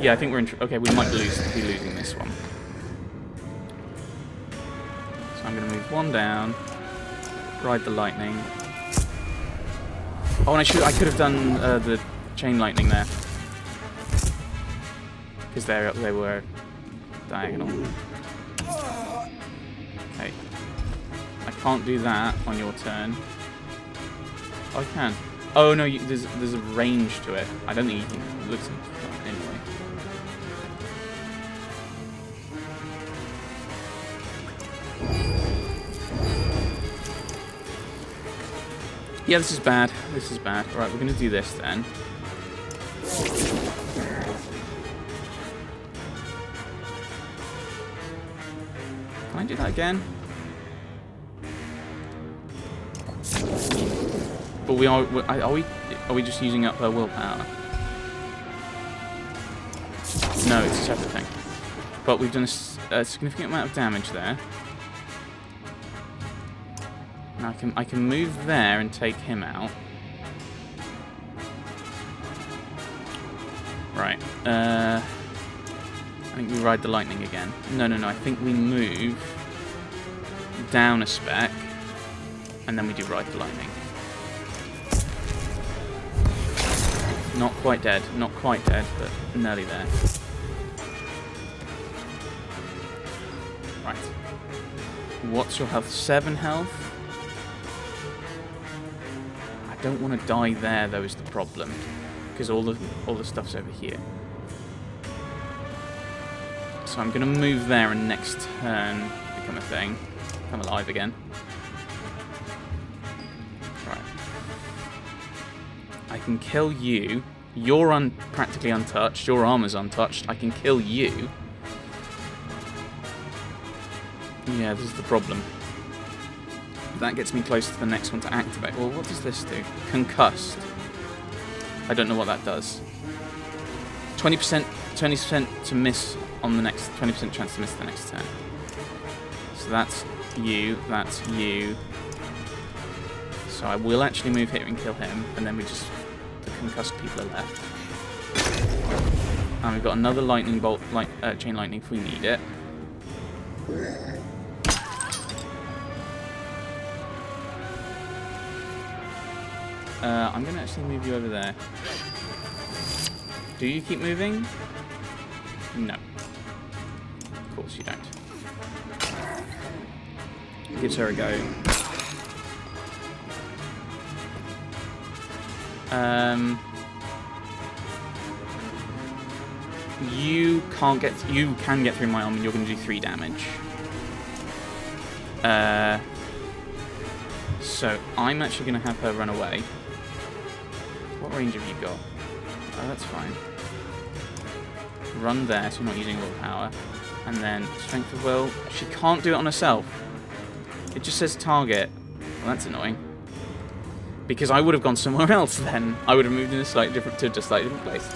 Yeah, I think we're in... Okay, we might be losing this one. So I'm going to move one down. Ride the lightning. Oh, and I could have done the chain lightning there. Because they were diagonal. Okay. I can't do that on your turn. Oh, I can. Oh no, there's a range to it. I don't think you can. It looks anyway. Yeah, this is bad. This is bad. Alright, we're gonna do this then. Can I do that again? But are we just using up her willpower? No, it's a separate thing. But we've done a significant amount of damage there. Now I can move there and take him out. Right. I think we ride the lightning again. No. I think we move down a spec, and then we do ride the lightning. Not quite dead, but nearly there. Right. What's your health? 7 health? I don't want to die there, though, is the problem. Because all the stuff's over here. So I'm going to move there and next turn become a thing. Come alive again. Right. I can kill you. You're practically untouched. Your armor's untouched. I can kill you. Yeah, this is the problem. That gets me close to the next one to activate. Well, what does this do? Concussed. I don't know what that does. 20% to miss on the next... 20% chance to miss the next turn. So that's you. That's you. So I will actually move here and kill him, and then we just... The concussed people are left. And we've got another lightning bolt, chain lightning if we need it. I'm going to actually move you over there. Do you keep moving? No. Of course you don't. Gives her a go. You can get through my arm, and you're going to do 3 damage. So I'm actually going to have her run away. What range have you got? Oh, that's fine. Run there, so you're not using willpower. And then strength of will. She can't do it on herself. It just says target. Well, that's annoying. Because I would have gone somewhere else then. I would have moved in a slightly different place.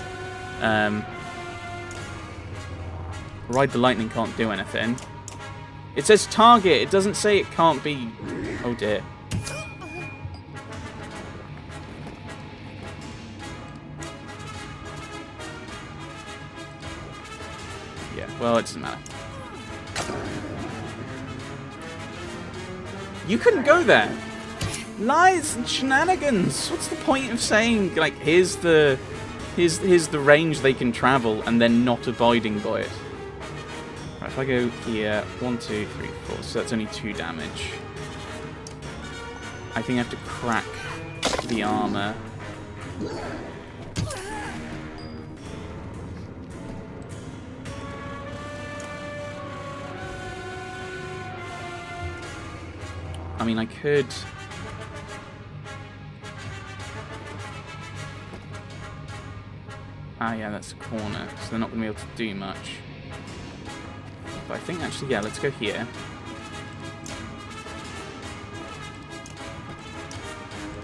Ride the lightning can't do anything. It says target. It doesn't say it can't be. Oh dear. Yeah. Well, it doesn't matter. You couldn't go there. Lies and shenanigans. What's the point of saying like here's the range they can travel and then not abiding by it? Right, if I go here, 1, 2, 3, 4, so that's only 2 damage. I think I have to crack the armor. I mean, I could... Ah, yeah, that's a corner, so they're not going to be able to do much. But I think, actually, yeah, let's go here.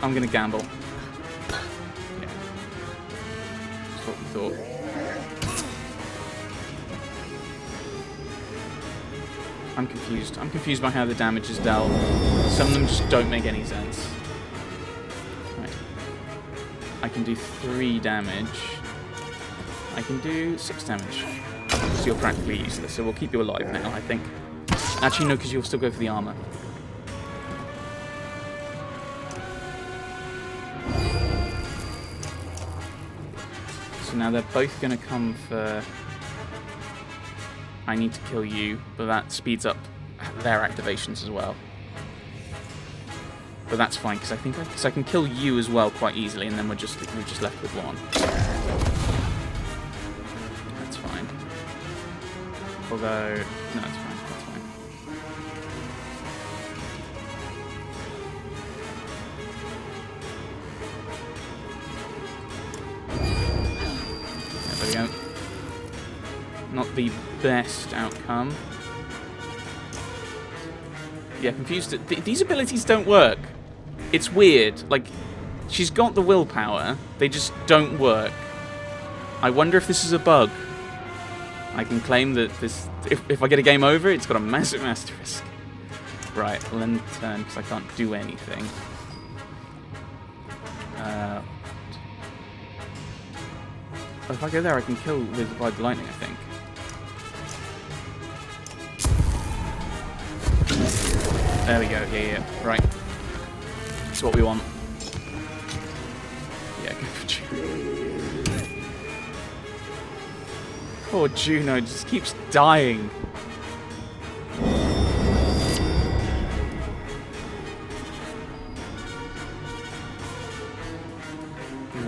I'm going to gamble. Yeah. That's what we thought. I'm confused. I'm confused by how the damage is dealt. Some of them just don't make any sense. Right. I can do 3 damage. I can do 6 damage. So you're practically useless, so we'll keep you alive now, I think. Actually, no, because you'll still go for the armor. So now they're both going to come for... I need to kill you, but that speeds up their activations as well. But that's fine, because I think I can kill you as well quite easily, and then we're just left with one. That's fine. Although, no, that's fine. That's fine. There we go. Not the best outcome. Yeah, confused. These abilities don't work. It's weird. Like, she's got the willpower. They just don't work. I wonder if this is a bug. I can claim that this... If I get a game over, it's got a massive asterisk. Right, well then turn, because I can't do anything. If I go there, I can kill with Ride the Lightning, I think. There we go, yeah, right. That's what we want. Yeah, go for Juno. Poor Juno just keeps dying.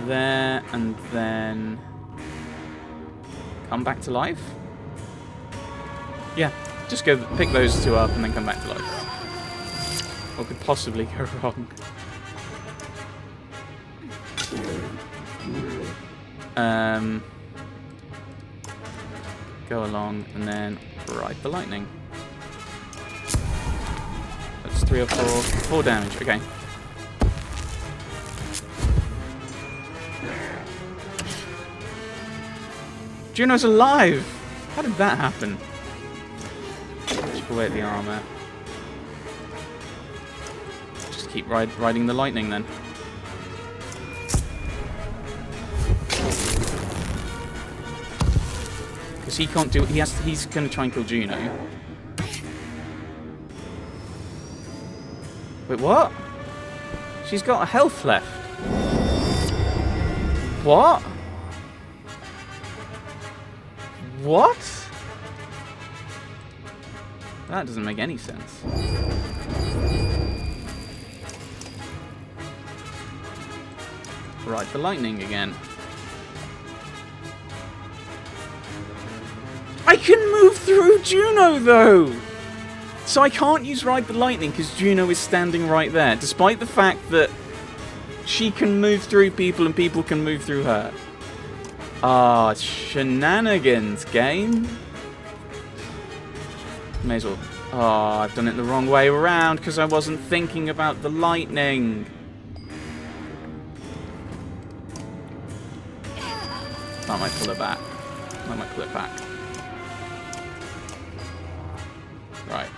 There, and then... come back to life? Yeah, just go pick those two up and then come back to life. What could possibly go wrong? Go along and then ride the lightning. That's 3 or 4. 4 damage, okay. Juno's alive! How did that happen? Chip away at the armor. Just keep riding the lightning then. Because he can't do... he's going to try and kill Juno. Wait, what? She's got a health left. What? What? That doesn't make any sense. Ride the lightning again. I can move through Juno, though! So I can't use Ride the Lightning because Juno is standing right there, despite the fact that she can move through people and people can move through her. Ah, shenanigans, game. May as well. Oh, I've done it the wrong way around because I wasn't thinking about the lightning. I might pull it back. I might pull it back. Right.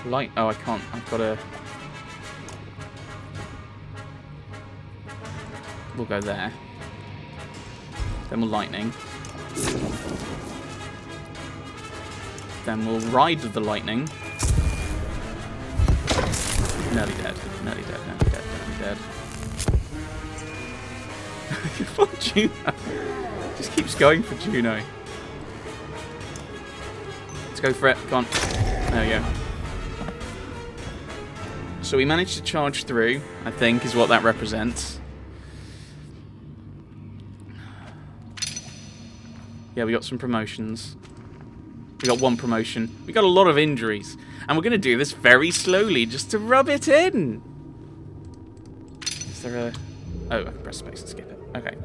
Light. Oh, I can't. I've got to. We'll go there. Then we'll lightning. Then we'll ride the lightning. Nearly dead. Nearly dead. Nearly dead. Nearly dead. Poor Juno. Just keeps going for Juno. Let's go for it. Come on. There we go. So we managed to charge through, I think, is what that represents. Yeah, we got some promotions. We got 1 promotion. We got a lot of injuries. And we're going to do this very slowly, just to rub it in. Is there a... oh, I can press space and skip it. Okay.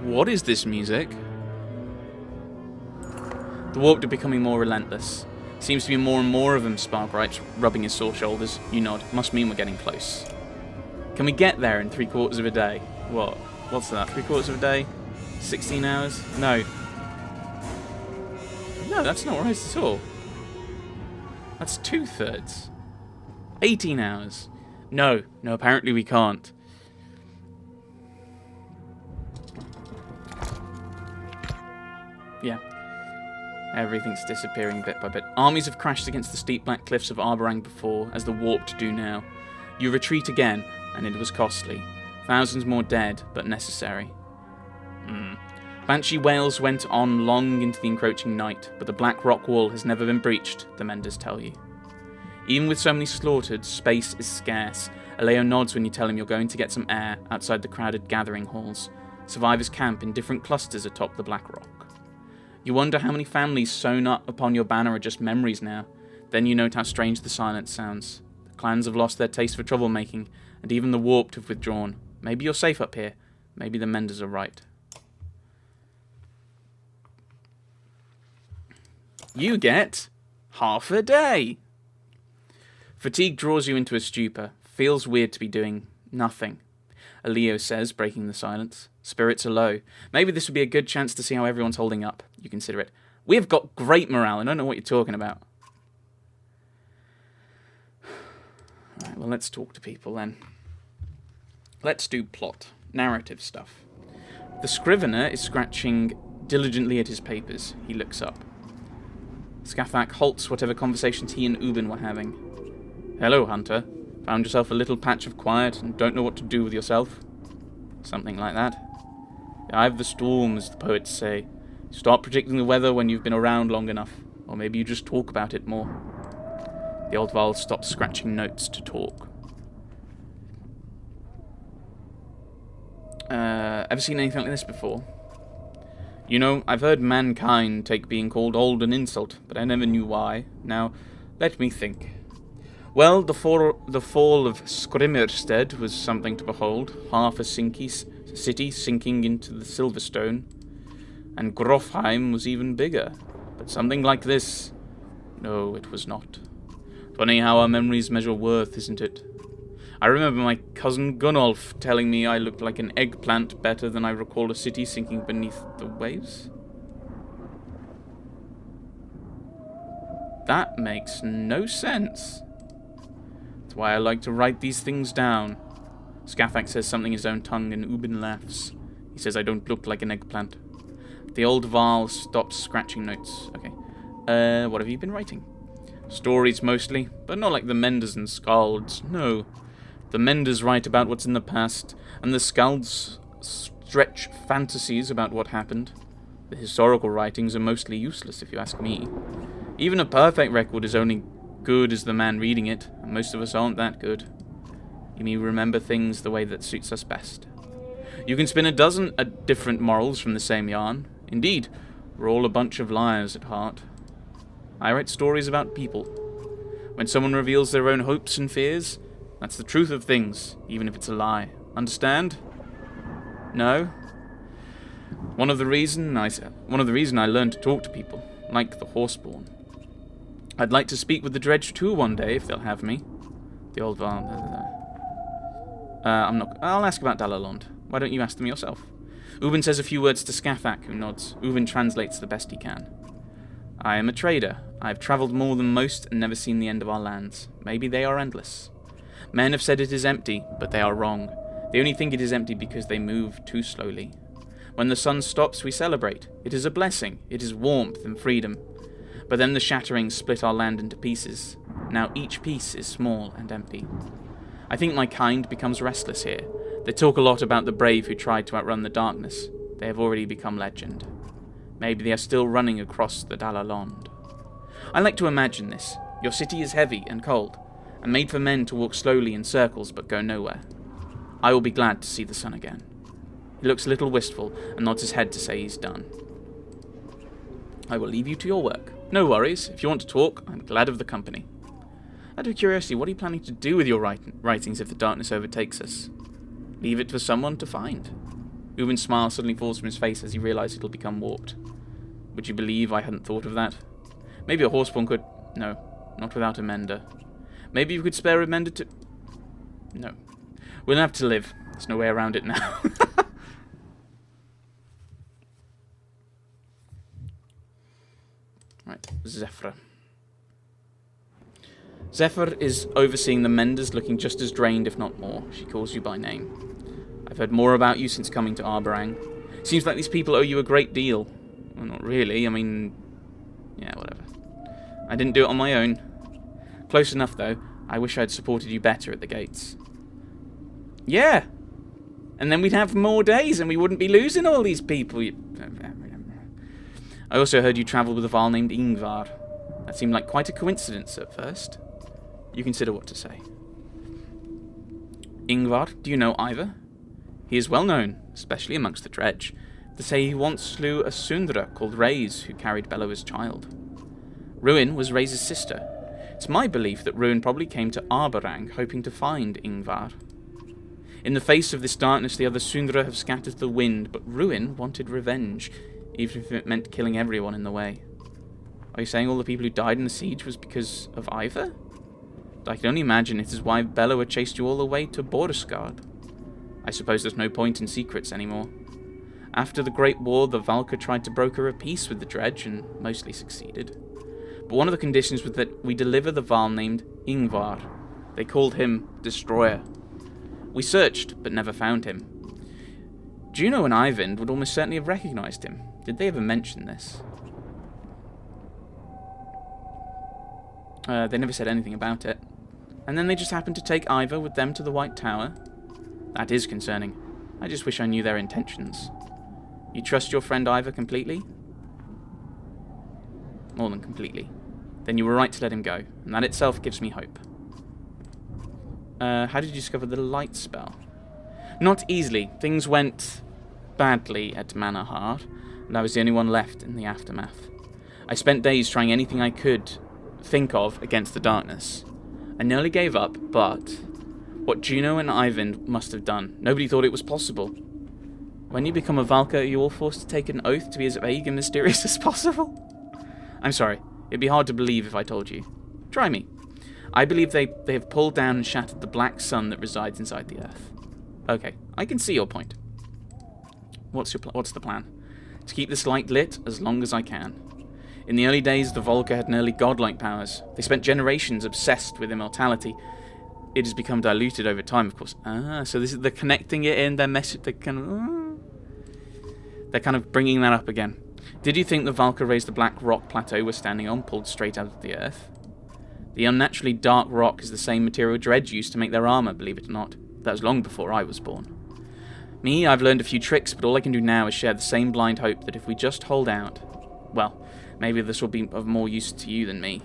What is this music? The warped are becoming more relentless. Seems to be more and more of them, Spark writes, rubbing his sore shoulders. You nod. Must mean we're getting close. Can we get there in 3/4 of a day? What? What's that? 3/4 of a day? 16 hours? No. No, that's not right at all. That's 2/3. 18 hours. No, apparently we can't. Everything's disappearing bit by bit. Armies have crashed against the steep black cliffs of Arberrang before, as the warped do now. You retreat again, and it was costly. Thousands more dead, but necessary. Banshee wails went on long into the encroaching night, but the black rock wall has never been breached, the menders tell you. Even with so many slaughtered, space is scarce. Aleo nods when you tell him you're going to get some air outside the crowded gathering halls. Survivors camp in different clusters atop the black rock. You wonder how many families sewn up upon your banner are just memories now. Then you note how strange the silence sounds. The clans have lost their taste for troublemaking, and even the warped have withdrawn. Maybe you're safe up here. Maybe the menders are right. You get half a day. Fatigue draws you into a stupor. Feels weird to be doing nothing. Aleo says, breaking the silence. Spirits are low. Maybe this would be a good chance to see how everyone's holding up. You consider it. We have got great morale. I don't know what you're talking about. Alright, well, let's talk to people then. Let's do plot. Narrative stuff. The scrivener is scratching diligently at his papers. He looks up. Scathach halts whatever conversations he and Ubin were having. Hello, Hunter. Found yourself a little patch of quiet and don't know what to do with yourself? Something like that. The eye of the storm, as the poets say. Start predicting the weather when you've been around long enough. Or maybe you just talk about it more. The old Val stops scratching notes to talk. Ever seen anything like this before? You know, I've heard mankind take being called old an insult, but I never knew why. Now, let me think. Well, the fall of Skrimmerstead was something to behold. Half a city sinking into the Silverstone. And Grofheim was even bigger. But something like this... No, it was not. Funny how our memories measure worth, isn't it? I remember my cousin Gunnolf telling me I looked like an eggplant better than I recall a city sinking beneath the waves. That makes no sense. That's why I like to write these things down. Scathach says something in his own tongue and Ubin laughs. He says I don't look like an eggplant. The old Val stops scratching notes. Okay. What have you been writing? Stories mostly, but not like the Menders and Skalds, no. The Menders write about what's in the past, and the Skalds stretch fantasies about what happened. The historical writings are mostly useless, if you ask me. Even a perfect record is only good as the man reading it, and most of us aren't that good. You mean remember things the way that suits us best. You can spin a dozen different morals from the same yarn. Indeed, we're all a bunch of liars at heart. I write stories about people. When someone reveals their own hopes and fears, that's the truth of things, even if it's a lie. Understand? No? One of the reason I learned to talk to people, like the Horseborn. I'd like to speak with the Dredge too one day, if they'll have me. The old I'll ask about Dalalond. Why don't you ask them yourself? Ubin says a few words to Scathach, who nods. Ubin translates the best he can. I am a trader. I have travelled more than most and never seen the end of our lands. Maybe they are endless. Men have said it is empty, but they are wrong. They only think it is empty because they move too slowly. When the sun stops, we celebrate. It is a blessing. It is warmth and freedom. But then the shatterings split our land into pieces. Now each piece is small and empty. I think my kind becomes restless here. They talk a lot about the brave who tried to outrun the darkness. They have already become legend. Maybe they are still running across the Dalalond. I like to imagine this. Your city is heavy and cold, and made for men to walk slowly in circles but go nowhere. I will be glad to see the sun again. He looks a little wistful and nods his head to say he's done. I will leave you to your work. No worries. If you want to talk, I'm glad of the company. Out of curiosity, what are you planning to do with your writings if the darkness overtakes us? Leave it for someone to find. Ubin's smile suddenly falls from his face as he realizes it'll become warped. Would you believe I hadn't thought of that? Maybe a Horseborn could... No, not without a mender. Maybe you could spare a mender to... No. We'll have to live. There's no way around it now. Right, Zephyr. Zephyr is overseeing the menders, looking just as drained, if not more. She calls you by name. I've heard more about you since coming to Arberrang. Seems like these people owe you a great deal. Well, not really. I mean, I didn't do it on my own. Close enough, though. I wish I'd supported you better at the gates. Yeah. And then we'd have more days and we wouldn't be losing all these people. I also heard you travelled with a Varl named Ingvar. That seemed like quite a coincidence at first. You consider what to say. Ingvar, do you know Ivar? He is well known, especially amongst the dredge. They say he once slew a Sundra called Reyes, who carried Bellower's child. Ruin was Reyes' sister. It's my belief that Ruin probably came to Arberrang, hoping to find Ingvar. In the face of this darkness, the other Sundra have scattered the wind, but Ruin wanted revenge, even if it meant killing everyone in the way. Are you saying all the people who died in the siege was because of Ivar? I can only imagine it is why Bellower chased you all the way to Borderskard. I suppose there's no point in secrets anymore. After the Great War, the Valka tried to broker a peace with the dredge, and mostly succeeded. But one of the conditions was that we deliver the Varl named Ingvar. They called him Destroyer. We searched, but never found him. Juno and Eyvind would almost certainly have recognized him. Did they ever mention this? They never said anything about it. And then they just happened to take Ivar with them to the White Tower. That is concerning. I just wish I knew their intentions. You trust your friend Ivar completely? More than completely. Then you were right to let him go, and that itself gives me hope. How did you discover the light spell? Not easily. Things went badly at Manor Heart, and I was the only one left in the aftermath. I spent days trying anything I could think of against the darkness. I nearly gave up, but what Juno and Eyvind must have done, nobody thought it was possible. When you become a Valka, are you all forced to take an oath to be as vague and mysterious as possible? I'm sorry, it'd be hard to believe if I told you. Try me. I believe they have pulled down and shattered the black sun that resides inside the earth. Okay, I can see your point. What's the plan? To keep this light lit as long as I can. In the early days, the Volca had nearly godlike powers. They spent generations obsessed with immortality. It has become diluted over time, of course. So this is they're connecting it in. They're kind of bringing that up again. Did you think the Valka raised the black rock plateau we're standing on, pulled straight out of the earth? The unnaturally dark rock is the same material Dredge used to make their armor, believe it or not. That was long before I was born. Me, I've learned a few tricks, but all I can do now is share the same blind hope that if we just hold out, well, maybe this will be of more use to you than me.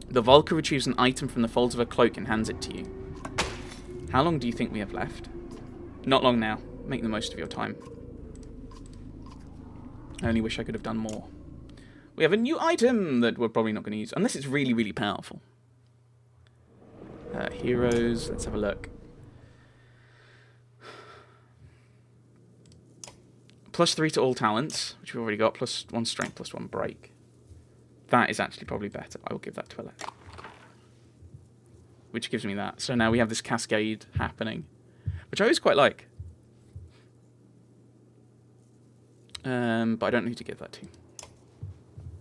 The Volca retrieves an item from the folds of her cloak and hands it to you. How long do you think we have left? Not long now. Make the most of your time. I only wish I could have done more. We have a new item that we're probably not going to use, unless it's really, really powerful. Heroes, let's have a look. +3 to all talents, which we've already got, +1 strength, +1 break. That is actually probably better. I will give that to Alec. Which gives me that. So now we have this cascade happening, which I always quite like. But I don't know who to give that to.